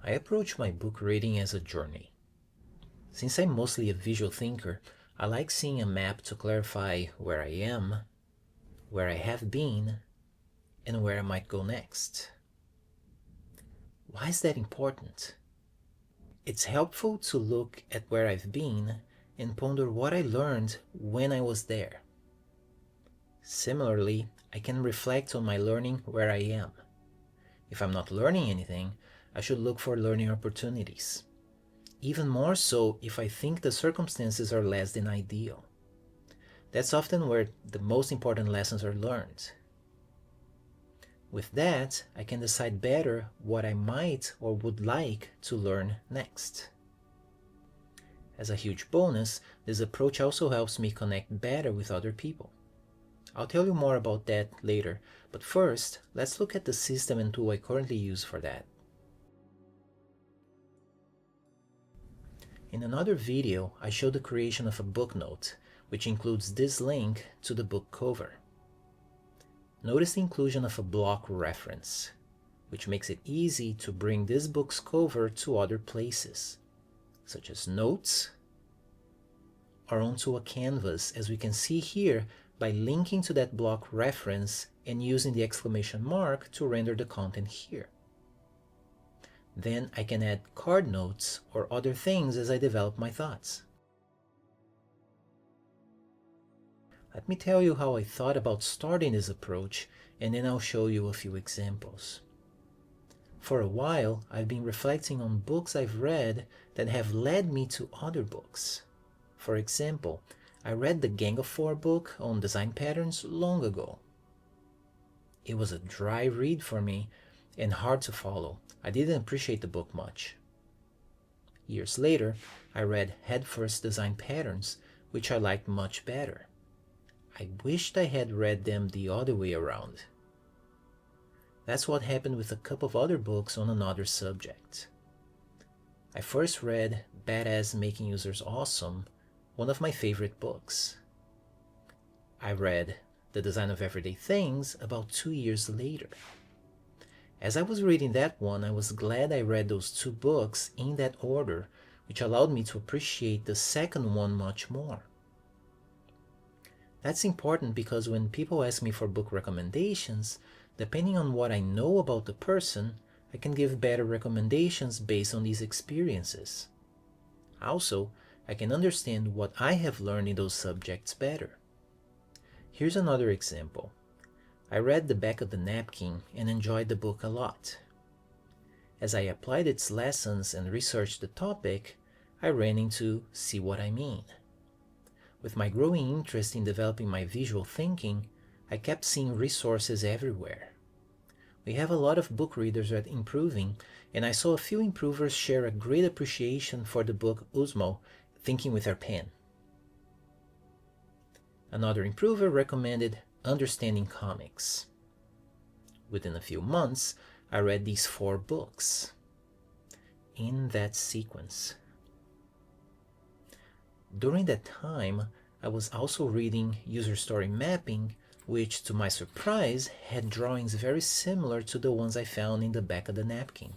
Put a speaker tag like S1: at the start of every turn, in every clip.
S1: I approach my book reading as a journey. Since I'm mostly a visual thinker, I like seeing a map to clarify where I am, where I have been, and where I might go next. Why is that important? It's helpful to look at where I've been and ponder what I learned when I was there. Similarly, I can reflect on my learning where I am. If I'm not learning anything, I should look for learning opportunities. Even more so if I think the circumstances are less than ideal. That's often where the most important lessons are learned. With that, I can decide better what I might or would like to learn next. As a huge bonus, this approach also helps me connect better with other people. I'll tell you more about that later, but first, let's look at the system and tool I currently use for that. In another video, I showed the creation of a book note, which includes this link to the book cover. Notice the inclusion of a block reference, which makes it easy to bring this book's cover to other places, such as notes, or onto a canvas, as we can see here by linking to that block reference and using the exclamation mark to render the content here. Then I can add card notes or other things as I develop my thoughts. Let me tell you how I thought about starting this approach, and then I'll show you a few examples. For a while, I've been reflecting on books I've read that have led me to other books. For example, I read the Gang of Four book on design patterns long ago. It was a dry read for me and hard to follow. I didn't appreciate the book much. Years later, I read Head First Design Patterns, which I liked much better. I wished I had read them the other way around. That's what happened with a couple of other books on another subject. I first read Badass Making Users Awesome, one of my favorite books. I read The Design of Everyday Things about 2 years later. As I was reading that one, I was glad I read those two books in that order, which allowed me to appreciate the second one much more. That's important because when people ask me for book recommendations, depending on what I know about the person, I can give better recommendations based on these experiences. Also, I can understand what I have learned in those subjects better. Here's another example. I read The Back of the Napkin and enjoyed the book a lot. As I applied its lessons and researched the topic, I ran into See What I Mean. With my growing interest in developing my visual thinking, I kept seeing resources everywhere. We have a lot of book readers at Improving, and I saw a few improvers share a great appreciation for the book Usmo, Thinking with Our Pen. Another improver recommended Understanding Comics. Within a few months, I read these 4 books in that sequence. During that time, I was also reading User Story Mapping, which, to my surprise, had drawings very similar to the ones I found in the back of the napkin.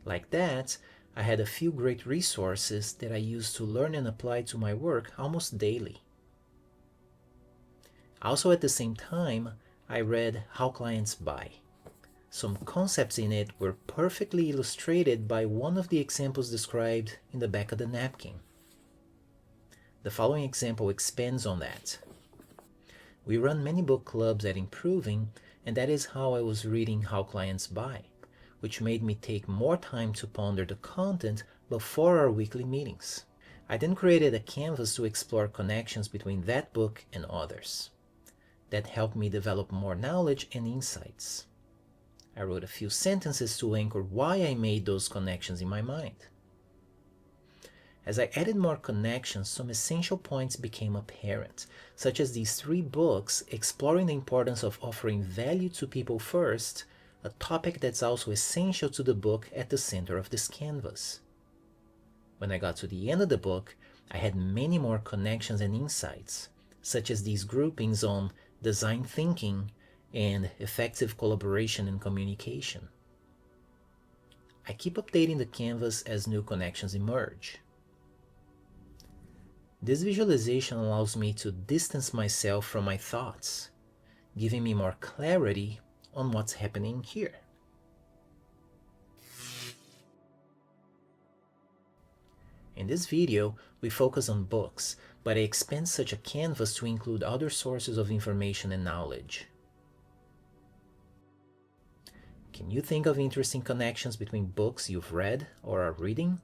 S1: Like that, I had a few great resources that I used to learn and apply to my work almost daily. Also at the same time, I read How Clients Buy. Some concepts in it were perfectly illustrated by one of the examples described in the back of the napkin. The following example expands on that. We run many book clubs at Improving, and that is how I was reading How Clients Buy, which made me take more time to ponder the content before our weekly meetings. I then created a canvas to explore connections between that book and others. That helped me develop more knowledge and insights. I wrote a few sentences to anchor why I made those connections in my mind. As I added more connections, some essential points became apparent, such as these 3 books exploring the importance of offering value to people first, a topic that's also essential to the book at the center of this canvas. When I got to the end of the book, I had many more connections and insights, such as these groupings on design thinking, and effective collaboration and communication. I keep updating the canvas as new connections emerge. This visualization allows me to distance myself from my thoughts, giving me more clarity on what's happening here. In this video, we focus on books, but I expand such a canvas to include other sources of information and knowledge. Can you think of interesting connections between books you've read or are reading?